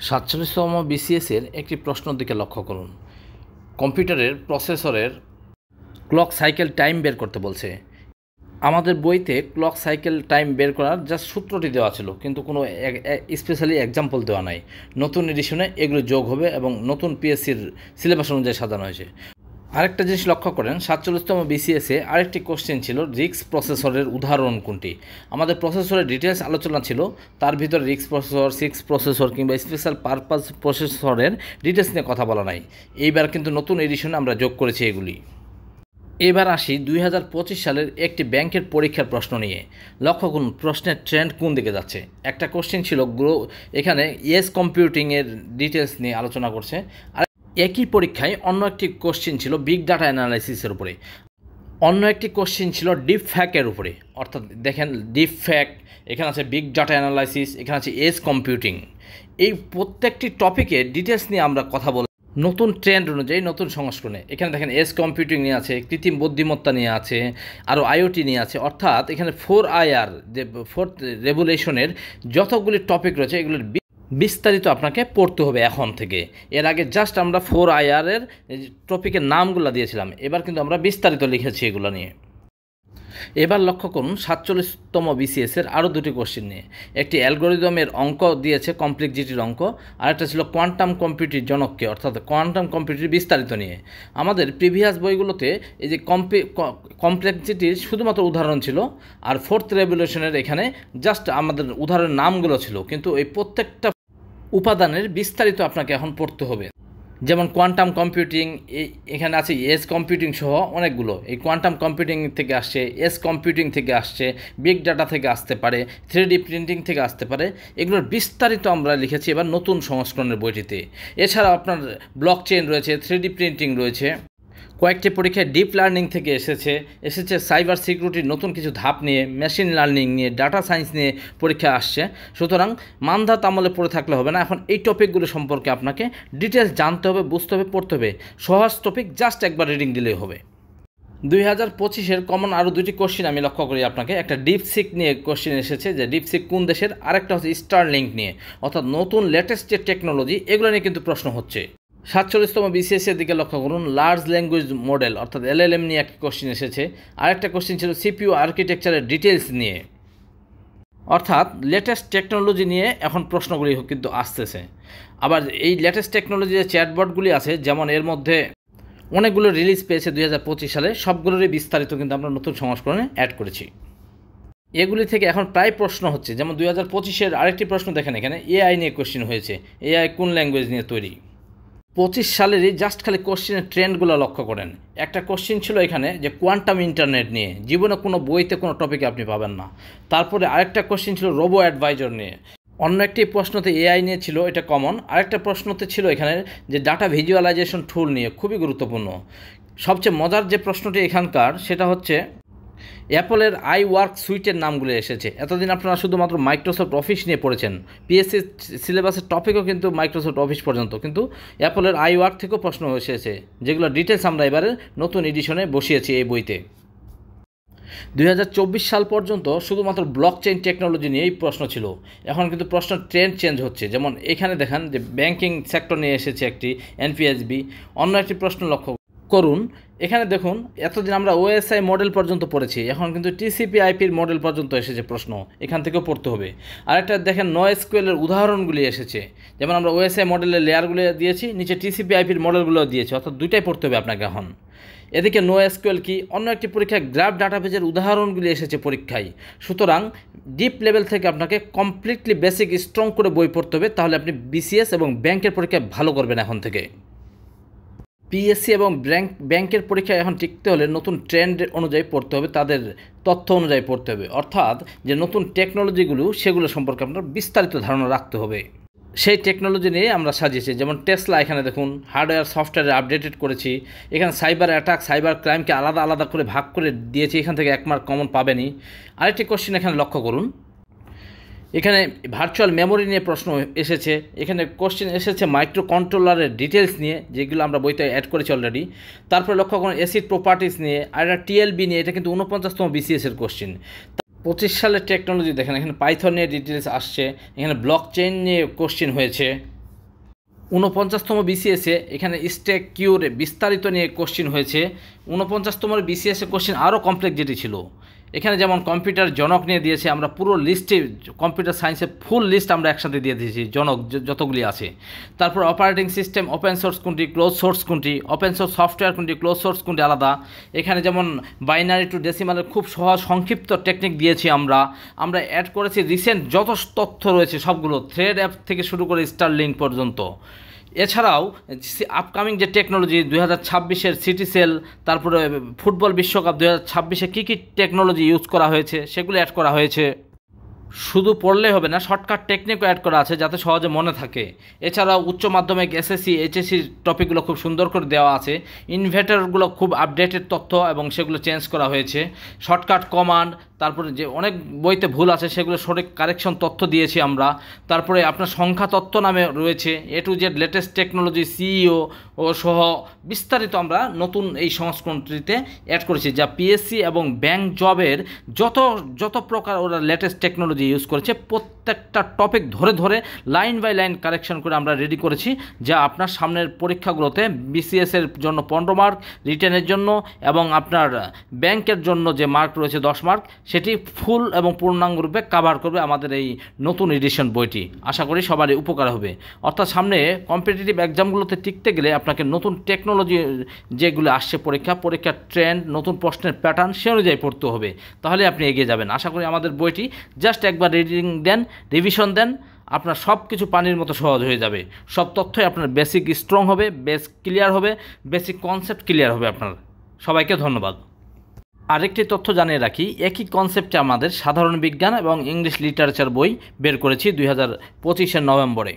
47তম বিসিএসের একটি প্রশ্নের দিকে লক্ষ্য করুন। কম্পিউটারের প্রসেসরের ক্লক সাইকেল টাইম বের করতে বলছে। আমাদের বইতে ক্লক সাইকেল টাইম বের করার জাস্ট সূত্রটি দেওয়া ছিল, কিন্তু কোনো স্পেশালি এক্সাম্পল দেওয়া নাই। নতুন এডিশনে এগুলো যোগ হবে এবং নতুন পিএসসির সিলেবাস অনুযায়ী সাজানো হয়েছে। আরেকটা জিনিস লক্ষ্য করেন, 47তম বিসিএসে আরেকটি কোশ্চেন ছিল রিক্স প্রসেসরের উদাহরণ কোনটি। আমাদের প্রসেসরের ডিটেলস আলোচনা ছিল, তার ভিতরে রিক্স প্রসেসর, সিক্স প্রসেসর কিংবা স্পেশাল পারপাস প্রসেসরের ডিটেলস নিয়ে কথা বলা নাই। এইবার কিন্তু নতুন এডিশনে আমরা যোগ করেছি এগুলি। এবার আসি 2025 সালের একটি ব্যাংকের পরীক্ষার প্রশ্ন নিয়ে। লক্ষ্য করুন প্রশ্নের ট্রেন্ড কোন দিকে যাচ্ছে। একটা কোশ্চেন ছিল এখানে এজ কম্পিউটিংয়ের ডিটেলস নিয়ে আলোচনা করছে, আর একই পরীক্ষায় অন্য একটি কোশ্চেন ছিল বিগ ডাটা অ্যানালাইসিসের উপরে, অন্য একটি কোশ্চেন ছিল ডিপ ফ্যাকের উপরে। অর্থাৎ দেখেন ডিপ ফ্যাক, এখানে আছে বিগ ডাটা অ্যানালাইসিস, এখানে আছে এজ কম্পিউটিং। এই প্রত্যেকটি টপিকে ডিটেলস নিয়ে আমরা কথা বলি নতুন ট্রেন্ড অনুযায়ী, নতুন সংস্করণে। এখানে দেখেন এজ কম্পিউটিং নিয়ে আছে, কৃত্রিম বুদ্ধিমত্তা নিয়ে আছে, আরও আইওটি নিয়ে আছে। অর্থাৎ এখানে 4IR যে ফোর্থ রেভুলেশনের যতগুলি টপিক রয়েছে এগুলোর বিস্তারিত আপনাকে পড়তে হবে এখন থেকে। এর আগে জাস্ট আমরা 4IR-এর টপিকের নামগুলো দিয়েছিলাম, এবার কিন্তু আমরা বিস্তারিত লিখেছি এগুলো নিয়ে। এবার লক্ষ্য করুন 47তম বিসিএসের আরও দুটি কোশ্চেন নিয়ে। একটি অ্যালগোরিদমের অঙ্ক দিয়েছে, কমপ্লেক্সিটির অঙ্ক, আর একটা ছিল কোয়ান্টাম কম্পিউটির জনককে, অর্থাৎ কোয়ান্টাম কম্পিউটির বিস্তারিত নিয়ে। আমাদের প্রিভিয়াস বইগুলোতে এই যে কমপ্লেক্সিটির শুধুমাত্র উদাহরণ ছিল, আর ফোর্থ রেভলিউশনের এখানে জাস্ট আমাদের উদাহরণের নামগুলো ছিল, কিন্তু এই প্রত্যেকটা উপাদানের বিস্তারিত আপনাকে এখন পড়তে হবে। যেমন কোয়ান্টাম কম্পিউটিং, এখানে আছে এজ কম্পিউটিং সহ অনেকগুলো। এই কোয়ান্টাম কম্পিউটিং থেকে আসছে, এজ কম্পিউটিং থেকে আসছে, বিগ ডাটা থেকে আসতে পারে, 3D প্রিন্টিং থেকে আসতে পারে। এগুলোর বিস্তারিত আমরা লিখেছি এবার নতুন সংস্করণের বইটিতে। এছাড়াও আপনার ব্লক চেইন রয়েছে, 3D প্রিন্টিং রয়েছে। কয়েকটি পরীক্ষায় ডিপ লার্নিং থেকে এসেছে সাইবার সিকিউরিটির নতুন কিছু ধাপ নিয়ে, মেশিন লার্নিং নিয়ে, ডাটা সায়েন্স নিয়ে পরীক্ষা আসছে। সুতরাং মানধাত আমলে পড়ে থাকলে হবে না, এখন এই টপিকগুলো সম্পর্কে আপনাকে ডিটেলস জানতে হবে, বুঝতে হবে, পড়তে হবে। সহজ টপিক জাস্ট একবার রিডিং দিলেই হবে। 2025-এর কমন আরও দুটি কোশ্চেন আমি লক্ষ্য করি আপনাকে। একটা ডিপসিক নিয়ে কোশ্চেন এসেছে, যে ডিপসিক কোন দেশের, আরেকটা হচ্ছে স্টারলিংক নিয়ে। অর্থাৎ নতুন লেটেস্ট যে টেকনোলজি, এগুলো নিয়ে কিন্তু প্রশ্ন হচ্ছে। 47তম বিসিএসের দিকে লক্ষ্য করুন, লার্জ ল্যাঙ্গুয়েজ মডেল অর্থাৎ LLM নিয়ে একটা কোশ্চেন এসেছে। আরেকটা কোশ্চেন ছিল CPU আর্কিটেকচারের ডিটেলস নিয়ে। অর্থাৎ লেটেস্ট টেকনোলজি নিয়ে এখন প্রশ্নগুলি কিন্তু আসতেছে। আবার এই লেটেস্ট টেকনোলজি যে চ্যাটবটগুলি আছে, যেমন এর মধ্যে অনেকগুলো রিলিজ পেয়েছে 2025 সালে, সবগুলোরই বিস্তারিত কিন্তু আমরা নতুন সংস্করণে অ্যাড করেছি। এগুলি থেকে এখন প্রায় প্রশ্ন হচ্ছে। যেমন 2025-এর আরেকটি প্রশ্ন দেখেন, এখানে AI নিয়ে কোশ্চেন হয়েছে। AI কোন ল্যাঙ্গুয়েজ নিয়ে তৈরি। 25 সালেরই জাস্ট খালি কোশ্চেনের ট্রেন্ডগুলো লক্ষ্য করেন। একটা কোশ্চেন ছিল এখানে যে কোয়ান্টাম ইন্টারনেট নিয়ে, জীবনে কোনো বইতে কোনো টপিকে আপনি পাবেন না। তারপরে আরেকটা কোশ্চেন ছিল রোবো অ্যাডভাইজার নিয়ে। অন্য একটি প্রশ্নতে AI নিয়ে ছিল, এটা কমন। আরেকটা প্রশ্নতে ছিল এখানে যে ডাটা ভিজুয়ালাইজেশন টুল নিয়ে, খুবই গুরুত্বপূর্ণ। সবচেয়ে মজার যে প্রশ্নটি এখানকার, সেটা হচ্ছে অ্যাপলের iWork সুইটের নামগুলো এসেছে। এতদিন আপনারা শুধুমাত্র মাইক্রোসফট অফিস নিয়ে পড়েছেন, পিএসসি সিলেবাসের টপিকও কিন্তু মাইক্রোসফট অফিস পর্যন্ত, কিন্তু অ্যাপলের iWork থেকেও প্রশ্ন এসেছে, যেগুলো ডিটেলস আমরা এবারে নতুন এডিশনে বসিয়েছি এই বইতে। 2024 সাল পর্যন্ত শুধুমাত্র ব্লক চেইন টেকনোলজি নিয়েই প্রশ্ন ছিল। এখন কিন্তু প্রশ্ন ট্রেন্ড চেঞ্জ হচ্ছে। যেমন এখানে দেখেন যে ব্যাংকিং সেক্টর নিয়ে এসেছে একটি, NPSB। অন্য একটি প্রশ্ন লক্ষ্য করুন, এখানে দেখুন এতদিন আমরা OSI মডেল পর্যন্ত পড়েছি, এখন কিন্তু TCP/IP-র মডেল পর্যন্ত এসেছে প্রশ্ন, এখান থেকেও পড়তে হবে। আরেকটা দেখেন NoSQL-এর উদাহরণগুলি এসেছে। যেমন আমরা OSI মডেলের লেয়ারগুলো দিয়েছি, নিচে TCP/IP-র মডেলগুলো দিয়েছি, অর্থাৎ দুইটাই পড়তে হবে আপনাকে এখন। এদিকে NoSQL কি, অন্য একটি পরীক্ষায় গ্রাফ ডাটাবেজের উদাহরণগুলি এসেছে পরীক্ষায়। সুতরাং ডিপ লেভেল থেকে আপনাকে কমপ্লিটলি বেসিক স্ট্রং করে বই পড়তে হবে, তাহলে আপনি BCS এবং ব্যাংকের পরীক্ষায় ভালো করবেন এখন থেকে। পিএসসি এবং ব্যাংকের পরীক্ষায় এখন টিকতে হলে নতুন ট্রেন্ড অনুযায়ী পড়তে হবে, তাদের তথ্য অনুযায়ী পড়তে হবে। অর্থাৎ যে নতুন টেকনোলজিগুলো, সেগুলো সম্পর্কে আপনার বিস্তারিত ধারণা রাখতে হবে। সেই টেকনোলজি নিয়ে আমরা সাজিয়েছি। যেমন টেসলা, এখানে দেখুন হার্ডওয়্যার সফটওয়্যার আপডেটেড করেছি। এখানে সাইবার অ্যাটাক, সাইবার ক্রাইমকে আলাদা আলাদা করে ভাগ করে দিয়েছি, এখান থেকে 1 মার্ক কমন পাবেনই। আরেকটি কোশ্চেন এখানে লক্ষ্য করুন, এখানে ভার্চুয়াল মেমোরি নিয়ে প্রশ্ন এসেছে। এখানে কোশ্চেন এসেছে মাইক্রো কন্ট্রোলারের ডিটেলস নিয়ে, যেগুলো আমরা বইতে অ্যাড করেছি অলরেডি। তারপরে লক্ষ্য করুন অ্যাসিড প্রপার্টিস নিয়ে, আর একটা TLB নিয়ে, এটা কিন্তু 49তম বিসিএসের কোশ্চেন। 25 সালের টেকনোলজি দেখেন, এখানে পাইথন নিয়ে ডিটেলস আসছে, এখানে ব্লক চেইন নিয়ে কোশ্চেন হয়েছে। ঊনপঞ্চাশতম বিসিএসে এখানে স্ট্যাক কিউর বিস্তারিত নিয়ে কোশ্চিন হয়েছে। ঊনপঞ্চাশতম বিসিএসে কোশ্চিন আরও কমপ্লেক্সিটি ছিল। এখানে যেমন কম্পিউটার জনক নিয়ে দিয়েছে, আমরা পুরো লিস্টে কম্পিউটার সায়েন্সের ফুল লিস্ট আমরা একসাথে দিয়ে দিয়েছি, জনক যতগুলি আছে। তারপর অপারেটিং সিস্টেম ওপেন সোর্স কোনটি, ক্লোজ সোর্স কোনটি, ওপেন সোর্স সফটওয়্যার কোনটি, ক্লোজ সোর্স কোনটি আলাদা। এখানে যেমন বাইনারি টু ডেসিমালের খুব সহজ সংক্ষিপ্ত টেকনিক দিয়েছি আমরা অ্যাড করেছি রিসেন্ট যত তথ্য রয়েছে সবগুলো, থ্রেড অ্যাপ থেকে শুরু করে স্টারলিংক পর্যন্ত। এছাড়াও আপকামিং যে টেকনোলজি 2026-এর সিটি সেল, তারপরে ফুটবল বিশ্বকাপ 2026-এ কী কী টেকনোলজি ইউজ করা হয়েছে সেগুলো অ্যাড করা হয়েছে। শুধু পড়লেই হবে না, শর্টকাট টেকনিকও অ্যাড করা আছে যাতে সহজে মনে থাকে। এছাড়াও উচ্চ মাধ্যমিক এসএসসি এইচএসসির টপিকগুলো খুব সুন্দর করে দেওয়া আছে। ইনভার্টারগুলো খুব আপডেটেড তথ্য এবং সেগুলো চেঞ্জ করা হয়েছে। শর্টকাট কমান্ড, তারপরে যে অনেক বইতে ভুল আছে সেগুলো সঠিক কারেকশন তথ্য দিয়েছি আমরা। তারপরে আপনার সংখ্যা তত্ত্ব নামে রয়েছে A to Z latest technology CEO ও সহ বিস্তারিত আমরা নতুন এই সংস্করণটিতে অ্যাড করেছি, যা পিএসসি এবং ব্যাংক জবের যত প্রকার ওরা লেটেস্ট টেকনোলজি ইউজ করেছে প্রত্যেকটা টপিক ধরে ধরে লাইন বাই লাইন কারেকশন করে আমরা রেডি করেছি, যা আপনার সামনের পরীক্ষাগুলোতে বিসিএসের জন্য 15 মার্ক, রিটেনের জন্য এবং আপনার ব্যাংকের জন্য যে মার্ক রয়েছে 10 মার্ক, সেটি ফুল এবং পূর্ণাঙ্গ রূপে কাভার করবে আমাদের এই নতুন এডিশন বইটি। আশা করি সবারই উপকার হবে। অর্থাৎ সামনে কম্পিটিটিভ এক্সামগুলোতে টিকতে গেলে আপনাকে নতুন টেকনোলজি যেগুলো আসছে পরীক্ষার ট্রেন্ড, নতুন প্রশ্নের প্যাটার্ন সে অনুযায়ী পড়তে হবে, তাহলে আপনি এগিয়ে যাবেন। আশা করি আমাদের বইটি জাস্ট একবার রিডিং দেন, রিভিশন দেন, আপনার সব কিছু পানির মতো সহজ হয়ে যাবে। সব তথ্যই আপনার বেসিক স্ট্রং হবে, বেস ক্লিয়ার হবে, বেসিক কনসেপ্ট ক্লিয়ার হবে আপনার। সবাইকে ধন্যবাদ। আরেকটি তথ্য জানিয়ে রাখি, একই কনসেপ্টে আমাদের সাধারণ বিজ্ঞান এবং ইংলিশ লিটারেচার বই বের করেছি 2025-এর নভেম্বরে।